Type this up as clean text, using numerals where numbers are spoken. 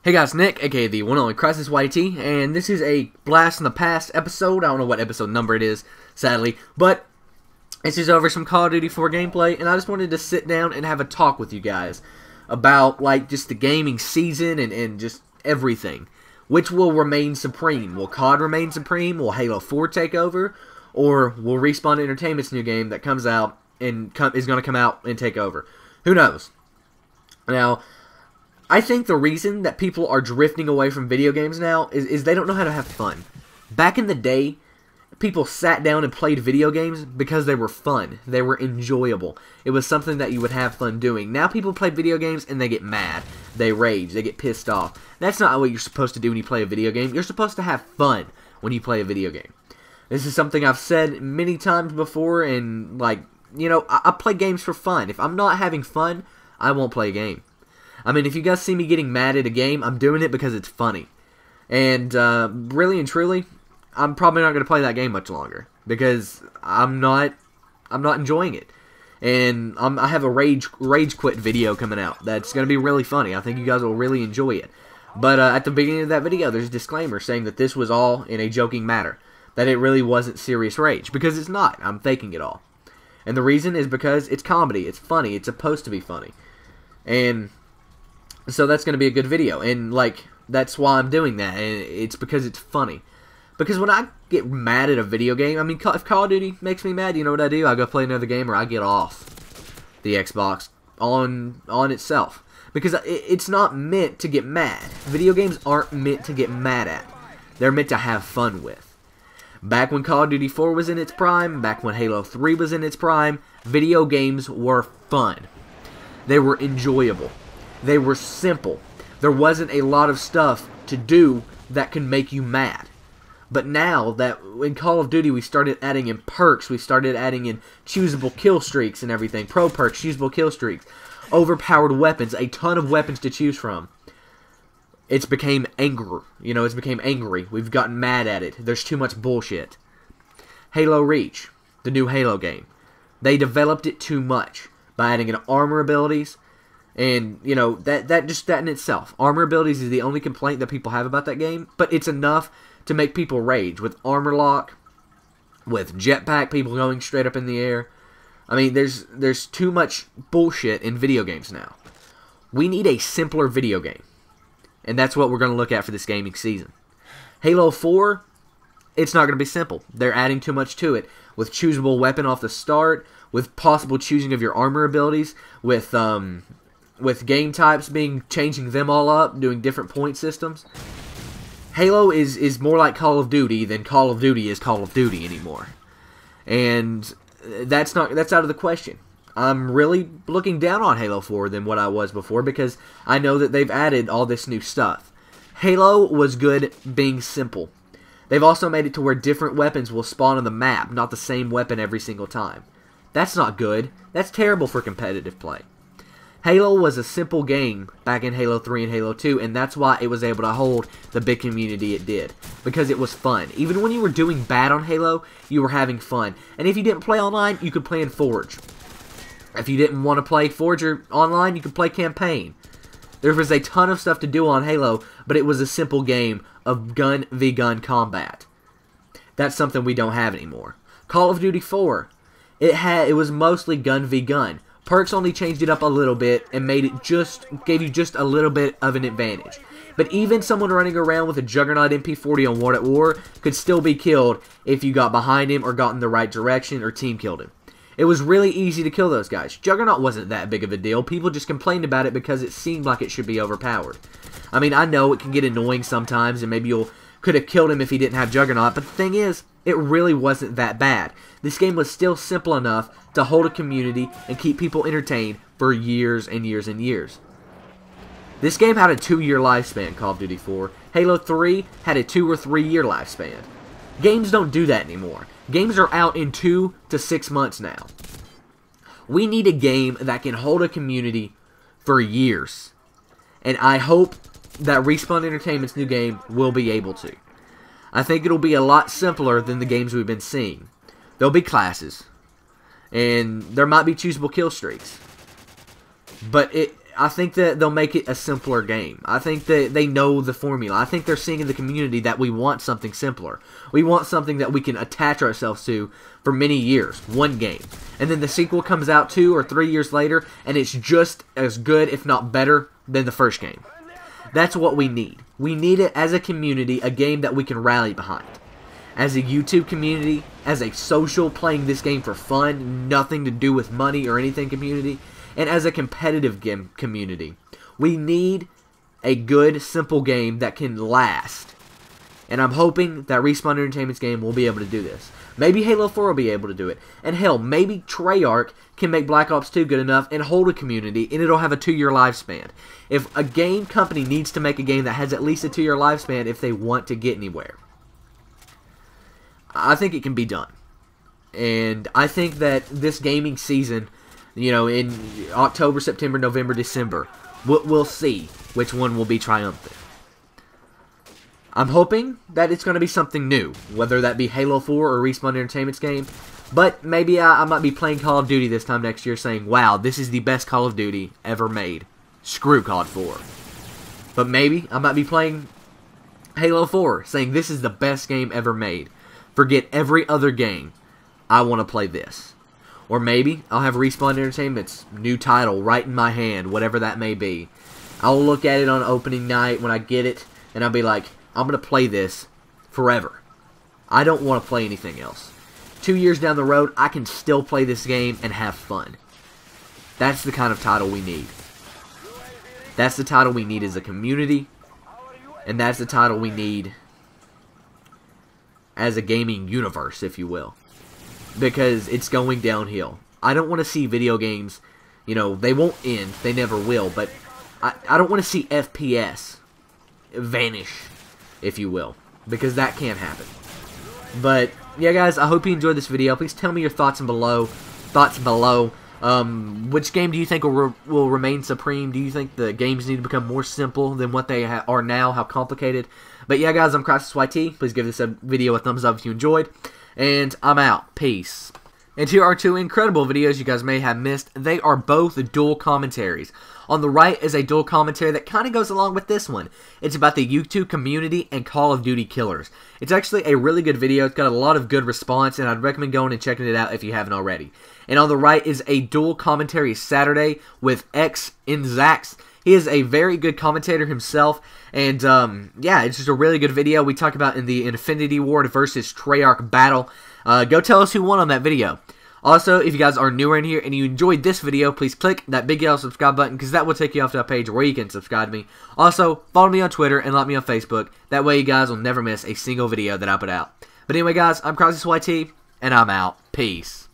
Hey guys, Nick, aka the one and only Crisis YT, and this is a Blast in the Past episode. I don't know what episode number it is, sadly, but this is over some Call of Duty 4 gameplay, and I just wanted to sit down and have a talk with you guys about, like, just the gaming season and just everything. Which will remain supreme? Will COD remain supreme? Will Halo 4 take over? Or will Respawn Entertainment's new game that comes out and is going to come out and take over? Who knows? Now, I think the reason that people are drifting away from video games now is they don't know how to have fun. Back in the day, people sat down and played video games because they were fun. They were enjoyable. It was something that you would have fun doing. Now people play video games and they get mad. They rage. They get pissed off. That's not what you're supposed to do when you play a video game. You're supposed to have fun when you play a video game. This is something I've said many times before, and, like, you know, I play games for fun. If I'm not having fun, I won't play a game. I mean, if you guys see me getting mad at a game, I'm doing it because it's funny. And really and truly, I'm probably not going to play that game much longer because I'm not enjoying it. And I have a rage quit video coming out that's going to be really funny. I think you guys will really enjoy it. But at the beginning of that video, there's a disclaimer saying that this was all in a joking matter, that it really wasn't serious rage, because it's not. I'm faking it all. And the reason is because it's comedy. It's funny. It's supposed to be funny. And so that's going to be a good video, and, like, that's why I'm doing that, and it's because it's funny. Because when I get mad at a video game, I mean, if Call of Duty makes me mad, you know what I do? I go play another game, or I get off the Xbox on itself. Because it's not meant to get mad. Video games aren't meant to get mad at. They're meant to have fun with. Back when Call of Duty 4 was in its prime, back when Halo 3 was in its prime, video games were fun. They were enjoyable. They were simple. There wasn't a lot of stuff to do that can make you mad. But now that in Call of Duty we started adding in perks, we started adding in choosable kill streaks and everything, pro perks, choosable kill streaks, overpowered weapons, a ton of weapons to choose from. It's became anger. You know, it's became angry. We've gotten mad at it. There's too much bullshit. Halo Reach, the new Halo game. They developed it too much by adding in armor abilities. And, you know, that in itself. Armor abilities is the only complaint that people have about that game, but it's enough to make people rage. With armor lock, with jetpack, people going straight up in the air. I mean, there's too much bullshit in video games now. We need a simpler video game. And that's what we're going to look at for this gaming season. Halo 4, it's not going to be simple. They're adding too much to it. With choosable weapon off the start, with possible choosing of your armor abilities, with game types changing them all up, doing different point systems. Halo is more like Call of Duty than Call of Duty is Call of Duty anymore. And that's out of the question. I'm really looking down on Halo 4 than what I was before because I know that they've added all this new stuff. Halo was good being simple. They've also made it to where different weapons will spawn on the map, not the same weapon every single time. That's not good. That's terrible for competitive play. Halo was a simple game back in Halo 3 and Halo 2, and that's why it was able to hold the big community it did. Because it was fun. Even when you were doing bad on Halo, you were having fun. And if you didn't play online, you could play in Forge. If you didn't want to play Forge or online, you could play Campaign. There was a ton of stuff to do on Halo, but it was a simple game of gun v gun combat. That's something we don't have anymore. Call of Duty 4, it was mostly gun v gun. Perks only changed it up a little bit and gave you just a little bit of an advantage. But even someone running around with a Juggernaut MP40 on World at War could still be killed if you got behind him or got in the right direction or team killed him. It was really easy to kill those guys. Juggernaut wasn't that big of a deal. People just complained about it because it seemed like it should be overpowered. I mean, I know it can get annoying sometimes, and maybe you could have killed him if he didn't have Juggernaut, but the thing is, it really wasn't that bad. This game was still simple enough to hold a community and keep people entertained for years and years and years. This game had a 2-year lifespan, Call of Duty 4. Halo 3 had a 2 or 3 year lifespan. Games don't do that anymore. Games are out in 2 to 6 months now. We need a game that can hold a community for years. And I hope that Respawn Entertainment's new game will be able to. I think it'll be a lot simpler than the games we've been seeing. There'll be classes. And there might be choosable kill streaks. But I think that they'll make it a simpler game. I think that they know the formula. I think they're seeing in the community that we want something simpler. We want something that we can attach ourselves to for many years. One game. And then the sequel comes out 2 or 3 years later, and it's just as good, if not better, than the first game. That's what we need. We need it as a community, a game that we can rally behind. As a YouTube community, as a social playing this game for fun, nothing to do with money or anything community, and as a competitive game community. We need a good, simple game that can last. And I'm hoping that Respawn Entertainment's game will be able to do this. Maybe Halo 4 will be able to do it. And hell, maybe Treyarch can make Black Ops 2 good enough and hold a community, and it'll have a 2-year lifespan. If a game company needs to make a game that has at least a 2-year lifespan if they want to get anywhere, I think it can be done. And I think that this gaming season, you know, in October, September, November, December, we'll see which one will be triumphant. I'm hoping that it's going to be something new, whether that be Halo 4 or Respawn Entertainment's game. But maybe I might be playing Call of Duty this time next year saying, wow, this is the best Call of Duty ever made. Screw COD 4. But maybe I might be playing Halo 4 saying this is the best game ever made. Forget every other game. I want to play this. Or maybe I'll have Respawn Entertainment's new title right in my hand, whatever that may be. I'll look at it on opening night when I get it, and I'll be like, I'm going to play this forever. I don't want to play anything else. 2 years down the road, I can still play this game and have fun. That's the kind of title we need. That's the title we need as a community, and that's the title we need as a gaming universe, if you will. Because it's going downhill. I don't want to see video games, you know, they won't end, they never will, but I don't want to see FPS vanish, if you will, because that can't happen. But yeah, guys, I hope you enjoyed this video. Please tell me your thoughts below. Which game do you think will remain supreme? Do you think the games need to become more simple than what they are now? How complicated? But yeah, guys, I'm CrysisYT. Please give this video a thumbs up if you enjoyed. And I'm out. Peace. And here are 2 incredible videos you guys may have missed. They are both dual commentaries. On the right is a dual commentary that kind of goes along with this one. It's about the YouTube community and Call of Duty killers. It's actually a really good video. It's got a lot of good response, and I'd recommend going and checking it out if you haven't already. And on the right is a dual commentary Saturday with X in Zax. He is a very good commentator himself, and yeah, it's just a really good video. We talk about in the Infinity Ward versus Treyarch battle. Go tell us who won on that video. Also, if you guys are newer in here and you enjoyed this video, please click that big yellow subscribe button because that will take you off to a page where you can subscribe to me. Also, follow me on Twitter and like me on Facebook. That way you guys will never miss a single video that I put out. But anyway, guys, I'm CrysisYT, and I'm out. Peace.